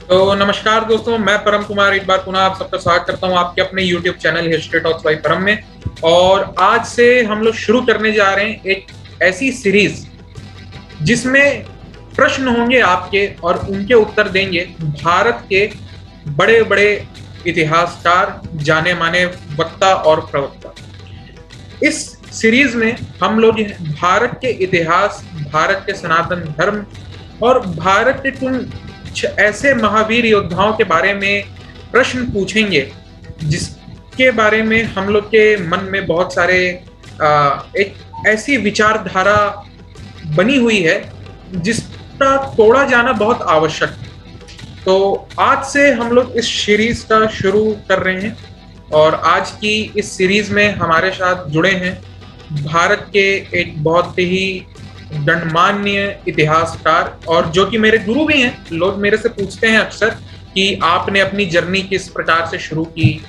तो नमस्कार दोस्तों, मैं परम कुमार एक बार पुनः आप सबका स्वागत करता हूं आपके अपने YouTube channel history talks bye परम में। और आज से हम लोग शुरू करने जा रहे हैं एक ऐसी सीरीज जिसमें प्रश्न होंगे आपके और उनके उत्तर देंगे भारत के बड़े बड़े इतिहासकार, जाने माने वक्ता और प्रवक्ता। इस सीरीज में हम लोग भारत के इतिहास, भारत के सनातन धर्म और भारत के कुछ ऐसे महावीर योद्धाओं के बारे में प्रश्न पूछेंगे जिसके बारे में हम लोग के मन में बहुत सारे एक ऐसी विचारधारा बनी हुई है जिसका तोड़ा जाना बहुत आवश्यक है। तो आज से हम लोग इस सीरीज का शुरू कर रहे हैं और आज की इस सीरीज में हमारे साथ जुड़े हैं भारत के एक बहुत ही गणमान्य इतिहासकार और जो कि मेरे गुरु भी हैं। लोग मेरे से पूछते हैं अक्सर कि आपने अपनी जर्नी किस प्रकार से शुरू की,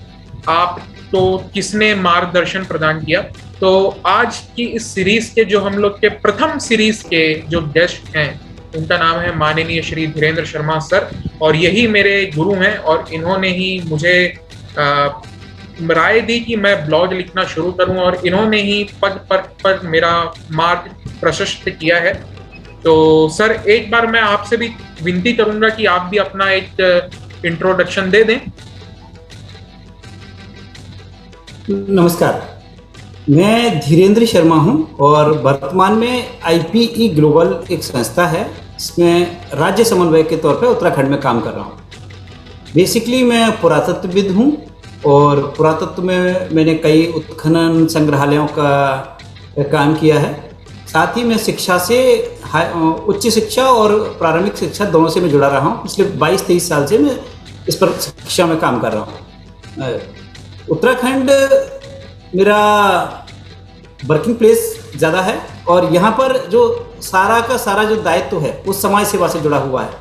आप तो किसने मार्गदर्शन प्रदान किया। तो आज की इस सीरीज के जो हम लोग के प्रथम सीरीज के जो गेस्ट हैं उनका नाम है माननीय श्री धीरेन्द्र शर्मा सर, और यही मेरे गुरु हैं और इन्होंने ही मुझे राय दी कि मैं ब्लॉग लिखना शुरू करूं और इन्होंने ही पद पर मेरा मार्ग प्रशस्त किया है। तो सर, एक बार मैं आपसे भी विनती करूंगा कि आप भी अपना एक इंट्रोडक्शन दे दें। नमस्कार, मैं धीरेन्द्र शर्मा हूं और वर्तमान में IPE ग्लोबल एक संस्था है, इसमें राज्य समन्वयक के तौर पे उत्तराखंड में काम कर रहा हूं। बेसिकली मैं पुरातत्वविद हूं और पुरातत्व में मैंने कई उत्खनन संग्रहालयों का काम किया है। साथ ही मैं शिक्षा से उच्च शिक्षा और प्रारंभिक शिक्षा दोनों से मैं जुड़ा रहा हूँ। पिछले 22-23 साल से मैं इस पर शिक्षा में काम कर रहा हूँ। उत्तराखंड मेरा वर्किंग प्लेस ज़्यादा है और यहाँ पर जो सारा का सारा जो दायित्व है वो समाज सेवा से जुड़ा हुआ है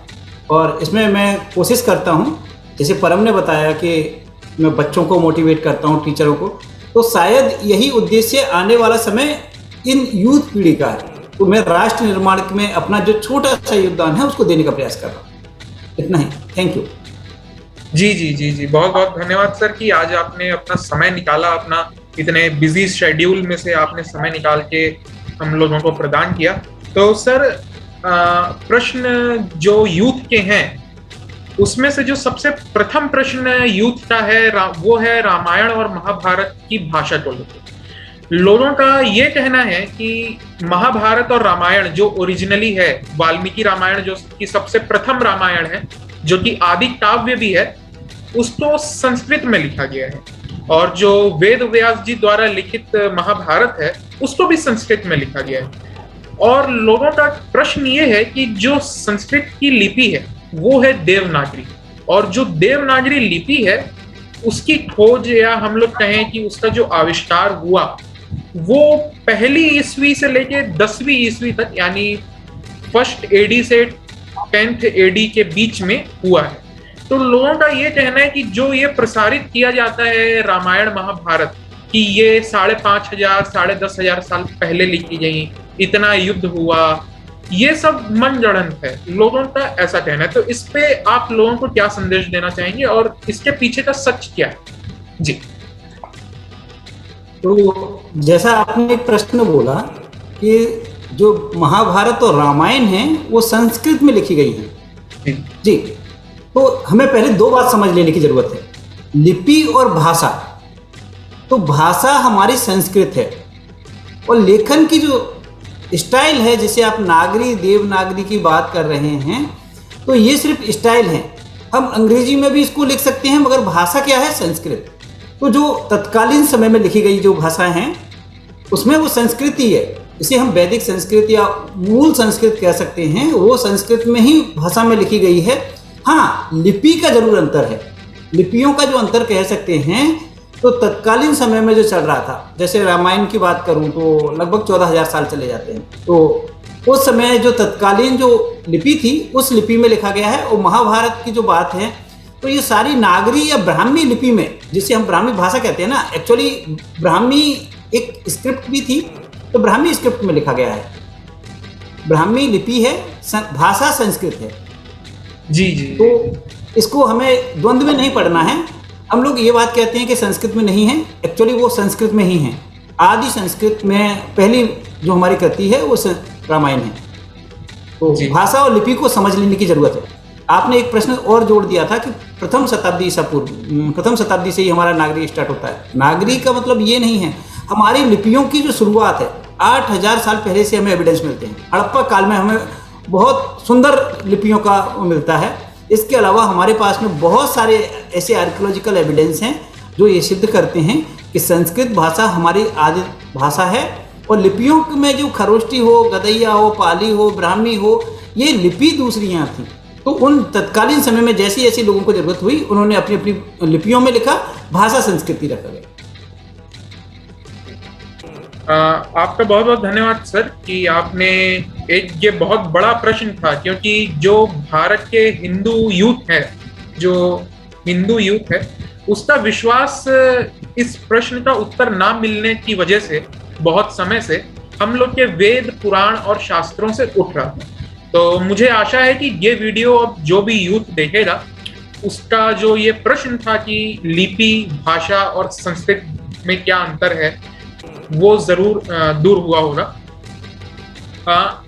और इसमें मैं कोशिश करता हूँ, जैसे परम ने बताया कि मैं बच्चों को मोटिवेट करता हूँ, टीचरों को, तो शायद यही उद्देश्य आने वाला समय इन यूथ पीढ़ी का है। तो मैं राष्ट्र निर्माण में अपना जो छोटा सा योगदान है उसको देने का प्रयास कर रहा हूँ। इतना ही, थैंक यू। जी जी जी जी, बहुत बहुत धन्यवाद सर कि आज आपने अपना समय निकाला, अपना इतने बिजी शेड्यूल में से आपने समय निकाल के हम लोगों को प्रदान किया। तो सर, प्रश्न जो यूथ के हैं उसमें से जो सबसे प्रथम प्रश्न यूथ का है वो है रामायण और महाभारत की भाषा को लेकर। लोगों का ये कहना है कि महाभारत और रामायण जो ओरिजिनली है, वाल्मीकि रामायण जो कि सबसे प्रथम रामायण है, जो कि आदि काव्य भी है, उसको संस्कृत में लिखा गया है और जो वेद व्यास जी द्वारा लिखित महाभारत है उसको भी संस्कृत में लिखा गया है। और लोगों का प्रश्न ये है कि जो संस्कृत की लिपि है वो है देवनागरी, और जो देवनागरी लिपि है उसकी खोज या हम लोग कहें कि उसका जो आविष्कार हुआ वो पहली ईस्वी से लेके 10वीं ईस्वी तक, यानी फर्स्ट AD से 10th AD के बीच में हुआ है। तो लोगों का ये कहना है कि जो ये प्रसारित किया जाता है रामायण महाभारत कि ये 5,500 10,500 साल पहले लिखी गई, इतना युद्ध हुआ, ये सब मनगढ़ंत है, लोगों का ऐसा कहना है। तो इस पे आप लोगों को क्या संदेश देना चाहेंगे और इसके पीछे का सच क्या है? जी। तो जैसा आपने एक प्रश्न बोला कि जो महाभारत और रामायण है वो संस्कृत में लिखी गई है जी, तो हमें पहले दो बात समझ लेने की जरूरत है, लिपि और भाषा। तो भाषा हमारी संस्कृत है और लेखन की जो स्टाइल है, जैसे आप नागरी देवनागरी की बात कर रहे हैं, तो ये सिर्फ स्टाइल है। हम अंग्रेजी में भी इसको लिख सकते हैं मगर भाषा क्या है? संस्कृत। तो जो तत्कालीन समय में लिखी गई जो भाषाएं हैं उसमें वो संस्कृत ही है, इसे हम वैदिक संस्कृत या मूल संस्कृत कह सकते हैं, वो संस्कृत में ही भाषा में लिखी गई है। हाँ, लिपि का जरूर अंतर है, लिपियों का जो अंतर कह सकते हैं। तो तत्कालीन समय में जो चल रहा था, जैसे रामायण की बात करूं तो लगभग 14,000 साल चले जाते हैं, तो उस समय जो तत्कालीन जो लिपि थी उस लिपि में लिखा गया है। और महाभारत की जो बात है तो ये सारी नागरी या ब्राह्मी लिपि में, जिसे हम ब्राह्मी भाषा कहते हैं ना, एक्चुअली ब्राह्मी एक स्क्रिप्ट भी थी, तो ब्राह्मी स्क्रिप्ट में लिखा गया है, ब्राह्मी लिपि है, भाषा संस्कृत है। जी जी। तो इसको हमें द्वंद्व में नहीं पढ़ना है। हम लोग ये बात कहते हैं कि संस्कृत में नहीं है, एक्चुअली वो संस्कृत में ही है। आदि संस्कृत में पहली जो हमारी कृति है वो रामायण है। तो भाषा और लिपि को समझ लेने की जरूरत है। आपने एक प्रश्न और जोड़ दिया था कि प्रथम शताब्दी ईसा पूर्व, प्रथम शताब्दी से ही हमारा नागरी स्टार्ट होता है। नागरी का मतलब ये नहीं है, हमारी लिपियों की जो शुरुआत है 8000 साल पहले से हमें एविडेंस मिलते हैं। हड़प्पा काल में हमें बहुत सुंदर लिपियों का मिलता है। इसके अलावा हमारे पास में बहुत सारे ऐसे आर्कियोलॉजिकल एविडेंस हैं जो ये सिद्ध करते हैं कि संस्कृत भाषा हमारी आदि भाषा है। और लिपियों में जो खरोष्टी हो, गदैया हो, पाली हो, ब्राह्मी हो, ये लिपि दूसरी यहाँ थी। तो उन तत्कालीन समय में जैसी जैसी लोगों को जरूरत हुई उन्होंने अपनी अपनी लिपियों में लिखा, भाषा संस्कृति रखा गया। आपका बहुत बहुत धन्यवाद सर कि आपने एक ये बहुत बड़ा प्रश्न था, क्योंकि जो भारत के हिंदू यूथ है उसका विश्वास इस प्रश्न का उत्तर ना मिलने की वजह से बहुत समय से हम लोग के वेद, पुराण और शास्त्रों से उठ रहा था। तो मुझे आशा है कि ये वीडियो अब जो भी यूथ देखेगा उसका जो ये प्रश्न था कि लिपि, भाषा और संस्कृत में क्या अंतर है, वो जरूर दूर हुआ होगा।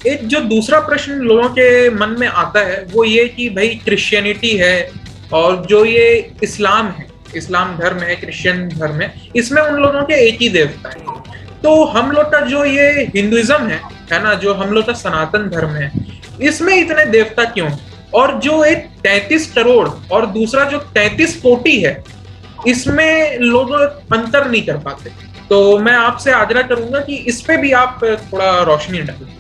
एक जो दूसरा प्रश्न लोगों के मन में आता है वो ये कि भाई क्रिश्चियनिटी है और जो ये इस्लाम है, इस्लाम धर्म है, क्रिश्चियन धर्म है, इसमें उन लोगों के एक ही देवता है। तो हम लोग का जो ये हिंदुइज्म है ना, जो हम लोग का सनातन धर्म है, इसमें इतने देवता क्यों? और जो एक 33 करोड़ और दूसरा जो 33 कोटि है, इसमें लोग अंतर नहीं कर पाते। तो मैं आपसे आग्रह करूंगा कि इस पे भी आप थोड़ा रोशनी डालें।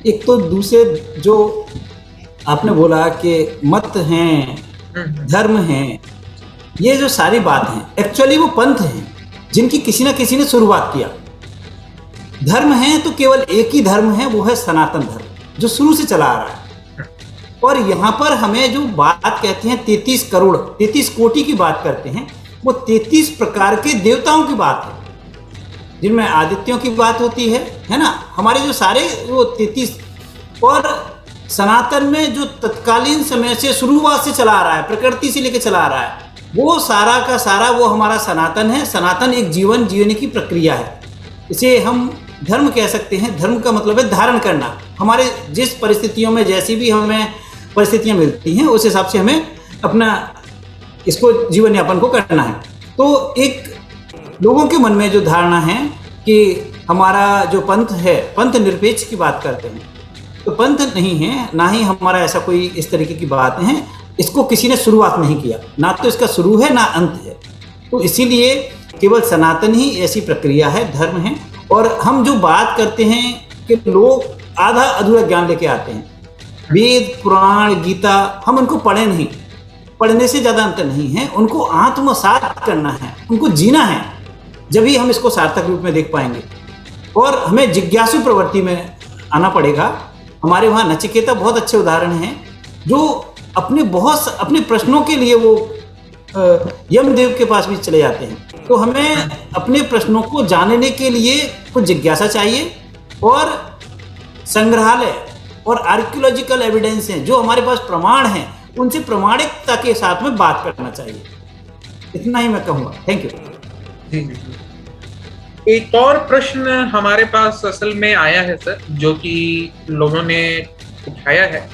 एक तो दूसरे जो आपने बोला कि मत हैं, धर्म हैं, ये जो सारी बात है एक्चुअली वो पंथ हैं जिनकी किसी ना किसी ने शुरुआत किया। धर्म है तो केवल एक ही धर्म है, वो है सनातन धर्म जो शुरू से चला आ रहा है। और यहाँ पर हमें जो बात कहते हैं 33 करोड़ 33 कोटि की बात करते हैं, वो 33 प्रकार के देवताओं की बात है, जिनमें आदित्यों की बात होती है ना, हमारे जो सारे वो 33। और सनातन में जो तत्कालीन समय से शुरुआत से चला आ रहा है, प्रकृति से लेकर चला आ रहा है, वो सारा का सारा वो हमारा सनातन है। सनातन एक जीवन जीने की प्रक्रिया है, इसे हम धर्म कह सकते हैं। धर्म का मतलब है धारण करना। हमारे जिस परिस्थितियों में जैसी भी हमें परिस्थितियां मिलती हैं उस हिसाब से हमें अपना इसको जीवन यापन को करना है। तो एक लोगों के मन में जो धारणा है कि हमारा जो पंथ है, पंथ निरपेक्ष की बात करते हैं, तो पंथ नहीं है, ना ही हमारा ऐसा कोई इस तरीके की बात है। इसको किसी ने शुरुआत नहीं किया, ना तो इसका शुरू है ना अंत है। तो इसीलिए केवल सनातन ही ऐसी प्रक्रिया है, धर्म है। और हम जो बात करते हैं कि लोग आधा अधूरा ज्ञान लेके आते हैं, वेद, पुराण, गीता, हम उनको पढ़े नहीं, पढ़ने से ज़्यादा अंतर नहीं है। उनको आत्मसात करना है, उनको जीना है, जब ही हम इसको सार्थक रूप में देख पाएंगे। और हमें जिज्ञासु प्रवृत्ति में आना पड़ेगा। हमारे वहाँ नचिकेता बहुत अच्छे उदाहरण हैं, जो अपने प्रश्नों के लिए वो यमदेव के पास भी चले जाते हैं। तो हमें अपने प्रश्नों को जानने के लिए कुछ जिज्ञासा चाहिए, और संग्रहालय और आर्कियोलॉजिकल एविडेंस हैं जो हमारे पास प्रमाण हैं, उनसे प्रामाणिकता के साथ में बात करना चाहिए। इतना ही मैं कहूँगा। Thank you. जी जी। एक और प्रश्न हमारे पास असल में आया है सर, जो कि लोगों ने उठाया है,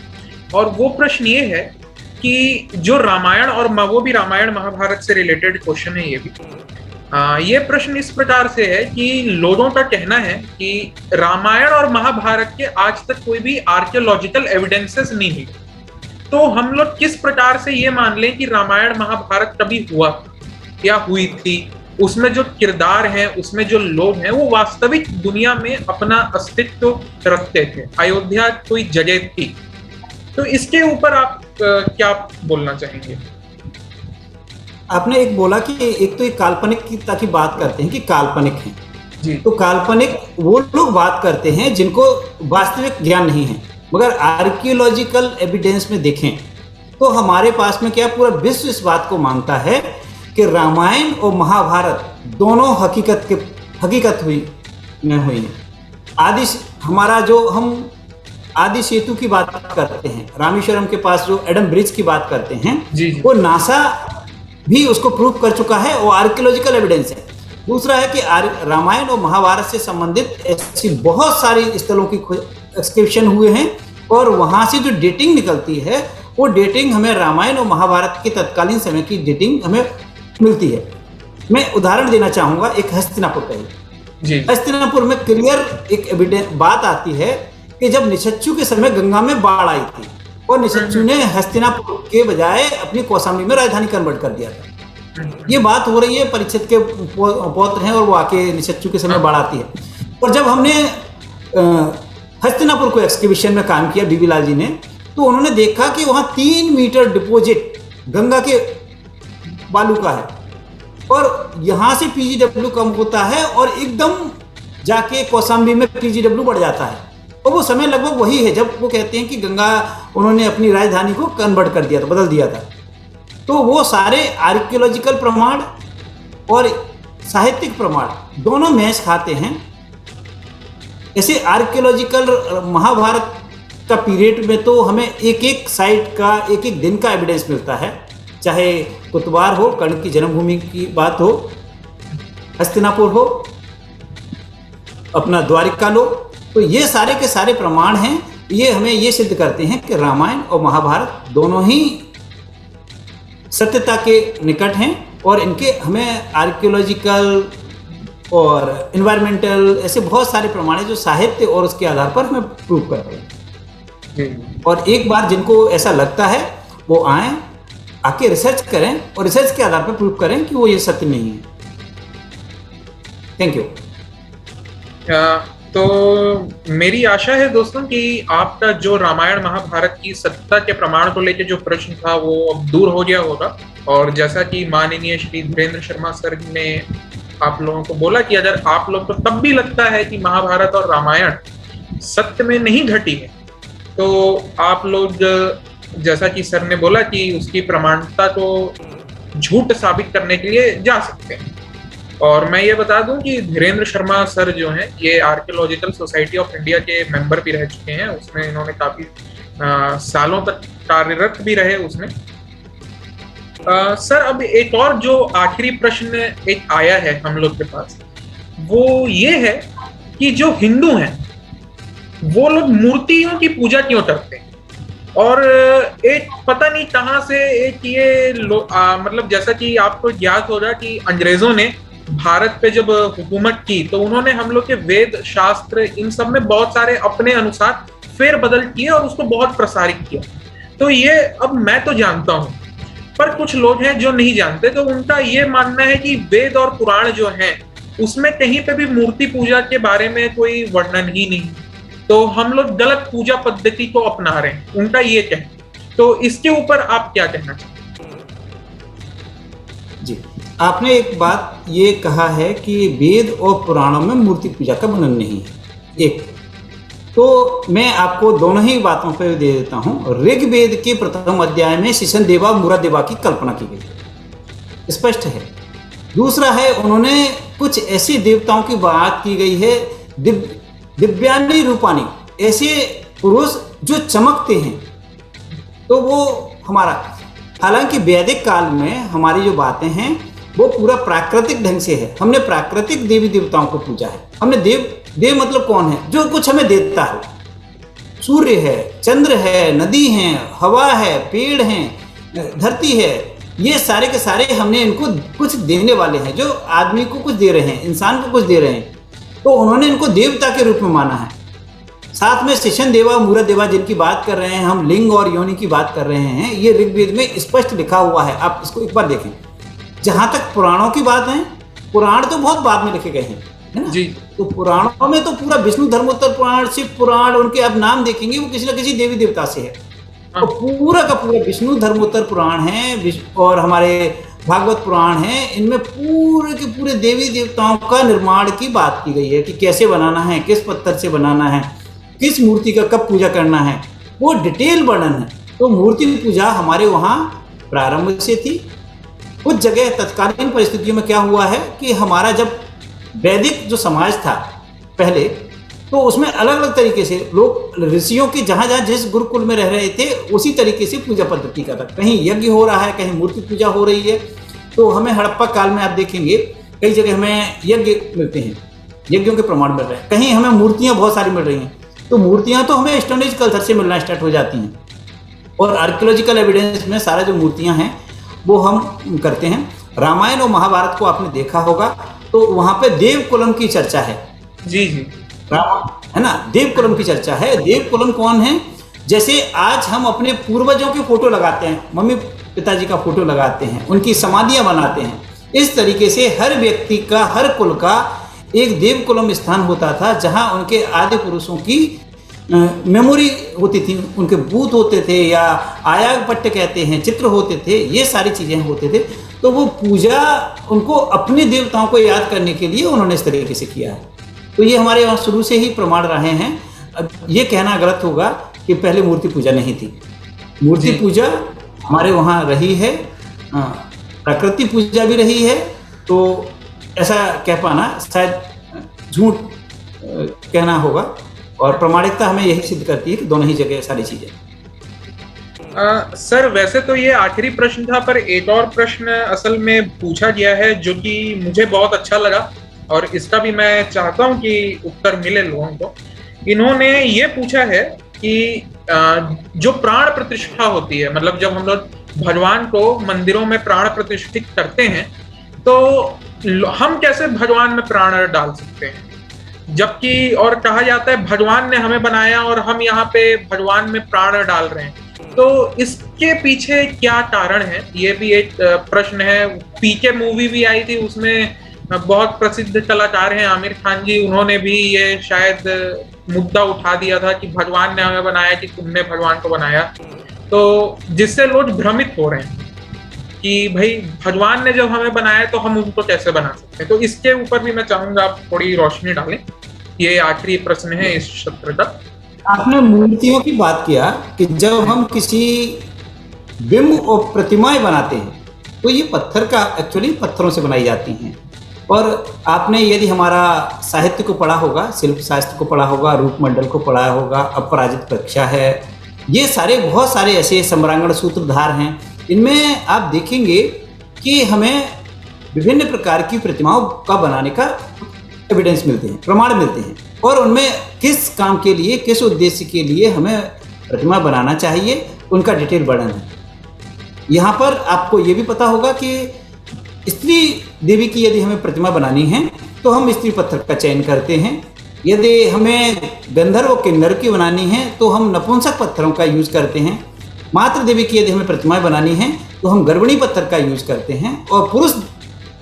और वो प्रश्न ये है कि जो रामायण और वो भी रामायण महाभारत से रिलेटेड क्वेश्चन है ये भी। ये प्रश्न इस प्रकार से है कि लोगों का कहना है कि रामायण और महाभारत के आज तक कोई भी आर्कियोलॉजिकल एविडेंसेस नहीं मिले, तो हम लोग किस प्रकार से ये मान लें कि रामायण महाभारत कभी हुआ या हुई थी, उसमें जो किरदार हैं, उसमें जो लोग हैं, वो वास्तविक दुनिया में अपना अस्तित्व रखते थे, अयोध्या कोई जगह थी। तो इसके ऊपर आप क्या बोलना चाहेंगे? आपने एक बोला कि एक तो एक काल्पनिकता की बात करते हैं कि काल्पनिक है जी। तो काल्पनिक वो लोग बात करते हैं जिनको वास्तविक ज्ञान नहीं है। मगर आर्कियोलॉजिकल एविडेंस में देखें तो हमारे पास में क्या पूरा विश्व इस बात को मानता है कि रामायण और महाभारत दोनों हकीकत हुई है। आदि हमारा जो हम आदि सेतु की बात करते हैं, रामेश्वरम के पास जो एडम ब्रिज की बात करते हैं, जी जी वो नासा भी उसको प्रूव कर चुका है, वो आर्कियोलॉजिकल एविडेंस है। दूसरा है कि रामायण और महाभारत से संबंधित ऐसी बहुत सारी स्थलों की एक्सकैवेशन हुए हैं, और वहां से जो डेटिंग निकलती है वो डेटिंग हमें रामायण और महाभारत के तत्कालीन समय की डेटिंग हमें मिलती है। मैं उदाहरण देना चाहूंगा एक हस्तिनापुर का ही। जी हस्तिनापुर में क्लियर एक एविडेंस बात आती है कि जब निषच्चु के समय गंगा में बाढ़ आई थी और निषच्चु ने हस्तिनापुर के बजाय अपनी कौशाम्बी में राजधानी कन्वर्ट कर दिया था। ये बात हो रही है, परीक्षित के पौत्र हैं और वो आके निषच्चु के समय बाढ़ आती है। और जब हमने हस्तिनापुर को एक्सकैवेशन में काम किया बीबी लाल जी ने, तो उन्होंने देखा कि वहां 3 मीटर डिपॉजिट गंगा के बालू का है, और यहां से पीजीडब्ल्यू कम होता है और एकदम जाके कौशाम्बी में पीजीडब्ल्यू बढ़ जाता है। और वो समय लगभग वही है जब वो कहते हैं कि गंगा उन्होंने अपनी राजधानी को कन्वर्ट कर दिया था, बदल दिया था। तो वो सारे आर्कियोलॉजिकल प्रमाण और साहित्यिक प्रमाण दोनों मैच खाते हैं। ऐसे आर्कियोलॉजिकल महाभारत का पीरियड में तो हमें एक एक साइट का एक एक दिन का एविडेंस मिलता है, चाहे कुतवार हो, कर्ण की जन्मभूमि की बात हो, हस्तिनापुर हो, अपना द्वारिका लो, तो ये सारे के सारे प्रमाण हैं। ये हमें ये सिद्ध करते हैं कि रामायण और महाभारत दोनों ही सत्यता के निकट हैं, और इनके हमें आर्कियोलॉजिकल और एनवायरमेंटल ऐसे बहुत सारे प्रमाण हैं जो साहित्य और उसके आधार पर हमें प्रूव कर रहे हैं। और एक बार जिनको ऐसा लगता है वो आए, आके रिसर्च करें और रिसर्च के आधार पर प्रूव करें कि वो ये सत्य नहीं है। Thank you. तो मेरी आशा है दोस्तों कि आपका जो रामायण महाभारत की सत्ता के प्रमाण को लेकर जो प्रश्न था वो अब दूर हो गया होगा। और जैसा कि माननीय श्री धीरेन्द्र शर्मा सर ने आप लोगों को बोला कि अगर आप लोग को तब भी लगता है कि महाभारत और रामायण सत्य में नहीं घटी है, तो आप लोग जैसा कि सर ने बोला कि उसकी प्रमाणिकता को झूठ साबित करने के लिए जा सकते हैं। और मैं ये बता दूं कि धीरेन्द्र शर्मा सर जो हैं ये आर्कियोलॉजिकल सोसाइटी ऑफ इंडिया के मेंबर भी रह चुके हैं, उसमें इन्होंने काफी सालों तक कार्यरत भी रहे उसमें। सर अब एक और जो आखिरी प्रश्न एक आया है हम लोग के पास, वो ये है कि जो हिंदू हैं वो लोग मूर्तियों की पूजा क्यों करते हैं? और एक पता नहीं कहाँ से एक ये मतलब जैसा कि आपको ज्ञात होगा कि अंग्रेजों ने भारत पे जब हुकूमत की तो उन्होंने हम लोग के वेद शास्त्र इन सब में बहुत सारे अपने अनुसार फेरबदल किए और उसको बहुत प्रसारित किया। तो ये अब मैं तो जानता हूँ, पर कुछ लोग हैं जो नहीं जानते, तो उनका ये मानना है कि वेद और पुराण जो हैं उसमें कहीं पे भी मूर्ति पूजा के बारे में कोई वर्णन ही नहीं, तो हम लोग गलत पूजा पद्धति को अपना रहे हैं, उनका ये कहना। तो इसके ऊपर आप क्या कहना चाहते हैं? जी, आपने एक बात ये कहा है कि वेद और पुराणों में मूर्ति पूजा का वर्णन नहीं है। एक तो मैं आपको दोनों ही बातों पर दे देता हूँ। ऋग्वेद के प्रथम अध्याय में शिशन देवा मूरा देवा की कल्पना की गई, स्पष्ट है। दूसरा है, उन्होंने कुछ ऐसे देवताओं की बात की गई है, दिव्यानी रूपानी, ऐसे पुरुष जो चमकते हैं, तो वो हमारा, हालांकि वैदिक काल में हमारी जो बातें हैं वो पूरा प्राकृतिक ढंग से है। हमने प्राकृतिक देवी देवताओं को पूजा है। हमने देव मतलब कौन है? जो कुछ हमें देता है। सूर्य है, चंद्र है, नदी है, हवा है, पेड़ हैं, धरती है, ये सारे के सारे हमने इनको कुछ देने वाले हैं, जो आदमी को कुछ दे रहे हैं, इंसान को कुछ दे रहे हैं, तो उन्होंने इनको देवता के रूप में माना है। साथ में शिशन देवा मूरा देवा जिनकी बात कर रहे हैं हम, लिंग और योनि की बात कर रहे हैं, ये ऋग्वेद में स्पष्ट लिखा हुआ है। आप इसको एक बार देखें। जहां तक पुराणों की बात है, पुराण तो बहुत बाद में लिखे गए हैं, है ना जी। तो पुराणों में तो पूरा विष्णु धर्मोत्तर पुराण, शिव पुराण, उनके आप नाम देखेंगे वो किसी न किसी देवी देवता से है। तो पूरा का पूरा विष्णु धर्मोत्तर पुराण है और हमारे भागवत पुराण है, इनमें पूरे के पूरे देवी देवताओं का निर्माण की बात की गई है कि कैसे बनाना है, किस पत्थर से बनाना है, किस मूर्ति का कब पूजा करना है, वो डिटेल वर्णन है। तो मूर्ति पूजा हमारे वहाँ प्रारंभ से थी। कुछ जगह तत्कालीन परिस्थितियों में क्या हुआ है कि हमारा जब वैदिक जो समाज था पहले, तो उसमें अलग अलग तरीके से लोग ऋषियों के जहाँ जहाँ जिस गुरुकुल में रह रहे थे उसी तरीके से पूजा पद्धति का था। कहीं यज्ञ हो रहा है, कहीं मूर्ति पूजा हो रही है। तो हमें हड़प्पा काल में आप देखेंगे कई जगह हमें यज्ञ मिलते हैं, यज्ञों के प्रमाण मिल रहे हैं, कहीं हमें मूर्तियाँ बहुत सारी मिल रही हैं। तो मूर्तियाँ तो हमें स्टोन एज कल्चर से मिलना स्टार्ट हो जाती हैं, और आर्कियोलॉजिकल एविडेंस में सारा जो मूर्तियाँ हैं वो हम करते हैं। रामायण और महाभारत को आपने देखा होगा, तो वहाँ पे देव कुलम की चर्चा है। जी जी, है ना, देव कुलम की चर्चा है। देव कुलम कौन है? जैसे आज हम अपने पूर्वजों के फोटो लगाते हैं, मम्मी पिताजी का फोटो लगाते हैं, उनकी समाधियां बनाते हैं, इस तरीके से हर व्यक्ति का, हर कुल का एक देव कुलम स्थान होता था, जहां उनके आदि पुरुषों की मेमोरी होती थी, उनके बूत होते थे, या आयाग पट्ट कहते हैं, चित्र होते थे, ये सारी चीजें होते थे। तो वो पूजा उनको अपने देवताओं को याद करने के लिए उन्होंने इस तरीके से किया है। तो ये हमारे यहाँ शुरू से ही प्रमाण रहे हैं। अब ये कहना गलत होगा कि पहले मूर्ति पूजा नहीं थी। मूर्ति पूजा हमारे वहाँ रही है, प्रकृति पूजा भी रही है। तो ऐसा कह पाना शायद झूठ कहना होगा, और प्रामाणिकता हमें यही सिद्ध करती है कि दोनों ही जगह सारी चीजें। सर वैसे तो ये आखिरी प्रश्न था, पर एक और प्रश्न असल में पूछा गया है जो कि मुझे बहुत अच्छा लगा, और इसका भी मैं चाहता हूं कि उत्तर मिले लोगों को। इन्होंने ये पूछा है कि जो प्राण प्रतिष्ठा होती है, मतलब जब हम लोग भगवान को मंदिरों में प्राण प्रतिष्ठित करते हैं, तो हम कैसे भगवान में प्राण डाल सकते हैं? जबकि और कहा जाता है भगवान ने हमें बनाया और हम यहाँ पे भगवान में प्राण डाल रहे हैं। तो इसके पीछे क्या कारण है, ये भी एक प्रश्न है। पीके मूवी भी आई थी, उसमें बहुत प्रसिद्ध कलाकार हैं आमिर खान जी, उन्होंने भी ये शायद मुद्दा उठा दिया था कि भगवान ने हमें बनाया कि तुमने भगवान को बनाया। तो जिससे लोग भ्रमित हो रहे हैं कि भाई भगवान ने जब हमें बनाया तो हम उनको कैसे बना सकते हैं। तो इसके ऊपर भी मैं चाहूंगा आप थोड़ी रोशनी डालें। ये आखिरी प्रश्न है इस सत्र का। आपने मूर्तियों की बात किया कि जब हम किसी बिंब और प्रतिमाएं बनाते हैं तो ये पत्थर का, एक्चुअली पत्थरों से बनाई जाती हैं। और आपने यदि हमारा साहित्य को पढ़ा होगा, शिल्प शास्त्र को पढ़ा होगा, रूप मंडल को पढ़ा होगा, अपराजित कक्षा है, ये सारे बहुत सारे ऐसे सम्रांगण सूत्रधार हैं। इनमें आप देखेंगे कि हमें विभिन्न प्रकार की प्रतिमाओं का बनाने का एविडेंस मिलते हैं, प्रमाण मिलते हैं, और उनमें किस काम के लिए, किस उद्देश्य के लिए हमें प्रतिमा बनाना चाहिए, उनका डिटेल वर्णन है। यहाँ पर आपको ये भी पता होगा कि स्त्री देवी की यदि हमें प्रतिमा बनानी है तो हम स्त्री पत्थर का चयन करते हैं। यदि हमें गंधर्व और किन्नर की बनानी है तो हम नपुंसक पत्थरों का यूज करते हैं। मातृ देवी की यदि हमें प्रतिमाएं बनानी है तो हम गर्भणी पत्थर का यूज करते हैं, और पुरुष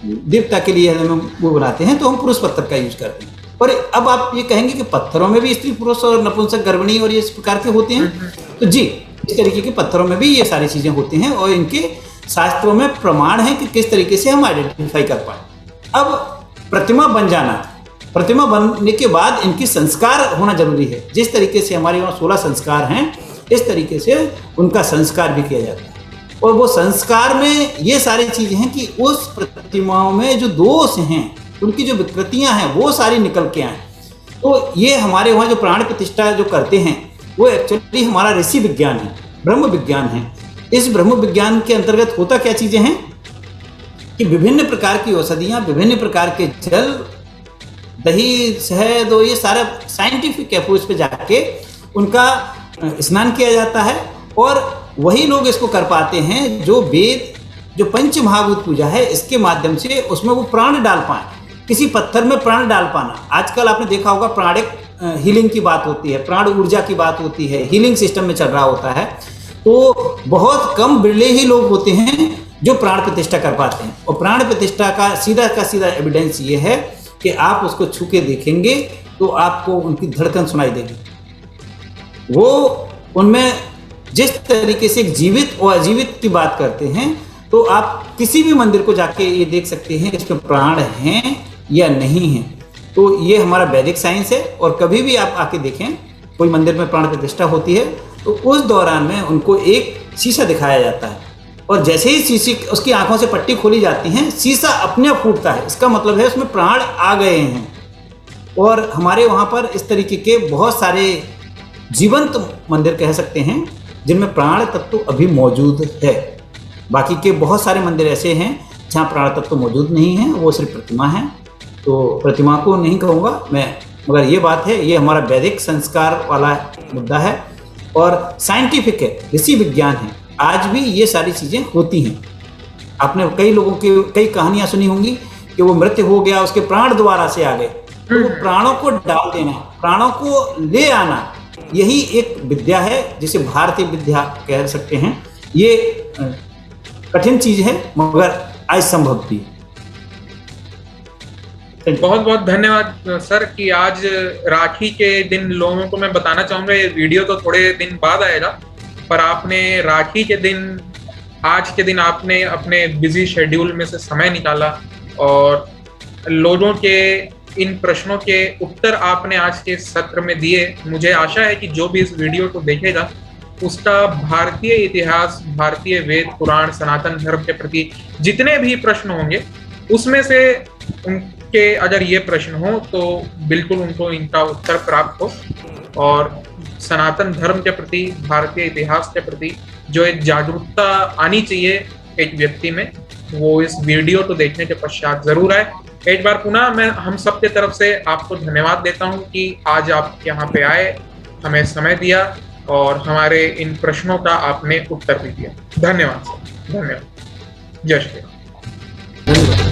देवता के लिए हम वो बनाते हैं तो हम पुरुष पत्थर का यूज करते हैं। और अब आप ये कहेंगे कि पत्थरों में भी स्त्री पुरुष और नपुंसक गर्भणी और ये इस प्रकार के होते हैं, तो जी इस तरीके के पत्थरों में भी ये सारी चीजें होती हैं, और इनके शास्त्रों में प्रमाण है कि किस तरीके से हम आइडेंटिफाई कर पाए। अब प्रतिमा बन जाना, प्रतिमा बनने के बाद इनकी संस्कार होना जरूरी है। जिस तरीके से हमारे यहाँ 16 संस्कार हैं, इस तरीके से उनका संस्कार भी किया जाता है। और वो संस्कार में ये सारी चीजें हैं कि उस प्रतिमाओं में जो दोष हैं, उनकी जो विकृतियां हैं, वो सारी निकल के आए। तो ये हमारे वहाँ जो प्राण प्रतिष्ठा जो करते हैं वो एक्चुअली हमारा ऋषि विज्ञान है, ब्रह्म विज्ञान है। इस ब्रह्म विज्ञान के अंतर्गत होता क्या चीजें हैं कि विभिन्न प्रकार की औषधियां, विभिन्न प्रकार के जल, दही, शहद, ये सारा साइंटिफिक अप्रोच पे जाके उनका स्नान किया जाता है। और वही लोग इसको कर पाते हैं जो वेद, जो पंच महाभूत पूजा है, इसके माध्यम से उसमें वो प्राण डाल पाए। किसी पत्थर में प्राण डाल पाना, आजकल आपने देखा होगा प्राणिक हीलिंग की बात होती है, प्राण ऊर्जा की बात होती है, हीलिंग सिस्टम में चल रहा होता है। तो बहुत कम बिरले ही लोग होते हैं जो प्राण प्रतिष्ठा कर पाते हैं। और प्राण प्रतिष्ठा का सीधा एविडेंस ये है कि आप उसको छू के देखेंगे तो आपको उनकी धड़कन सुनाई देगी। वो उनमें जिस तरीके से जीवित और अजीवित की बात करते हैं, तो आप किसी भी मंदिर को जाके ये देख सकते हैं इसमें प्राण हैं या नहीं हैं। तो ये हमारा वैदिक साइंस है। और कभी भी आप आके देखें कोई मंदिर में प्राण प्रतिष्ठा होती है तो उस दौरान में उनको एक शीशा दिखाया जाता है, और जैसे ही शीशी उसकी आंखों से पट्टी खोली जाती है, शीशा अपने आप फूटता है। इसका मतलब है उसमें प्राण आ गए हैं। और हमारे वहाँ पर इस तरीके के बहुत सारे जीवंत मंदिर कह सकते हैं जिनमें प्राण तत्व अभी मौजूद है। बाकी के बहुत सारे मंदिर ऐसे हैं जहाँ प्राण तत्व मौजूद नहीं है, वो सिर्फ प्रतिमा है। तो प्रतिमा को नहीं कहूँगा मैं, मगर ये बात है, ये हमारा वैदिक संस्कार वाला मुद्दा है और साइंटिफिक है, ऋषि विज्ञान है। आज भी ये सारी चीज़ें होती हैं। आपने कई लोगों की कई कहानियाँ सुनी होंगी कि वो मृत्यु हो गया, उसके प्राण दोबारा से आ गए। तो वो प्राणों को डाल देना, प्राणों को ले आना, यही एक विद्या है जिसे भारतीय विद्या कह सकते हैं। ये कठिन चीज है मगर आज संभव भी। बहुत बहुत धन्यवाद सर कि आज राखी के दिन लोगों को मैं बताना चाहूंगा, ये वीडियो तो थोड़े दिन बाद आएगा, पर आपने राखी के दिन, आज के दिन आपने अपने बिजी शेड्यूल में से समय निकाला और लोगों के इन प्रश्नों के उत्तर आपने आज के सत्र में दिए। मुझे आशा है कि जो भी इस वीडियो को देखेगा उसका भारतीय इतिहास, भारतीय वेद पुराण, सनातन धर्म के प्रति जितने भी प्रश्न होंगे उसमें से उनके अगर ये प्रश्न हो तो बिल्कुल उनको इनका उत्तर प्राप्त हो और सनातन धर्म के प्रति, भारतीय इतिहास के प्रति जो एक जागरूकता आनी चाहिए एक व्यक्ति में, वो इस वीडियो को देखने के पश्चात जरूर आए। एक बार पुनः मैं हम सबके तरफ से आपको धन्यवाद देता हूं कि आज आप यहाँ पे आए, हमें समय दिया और हमारे इन प्रश्नों का आपने उत्तर भी दिया। धन्यवाद सर, धन्यवाद। जय श्री राम।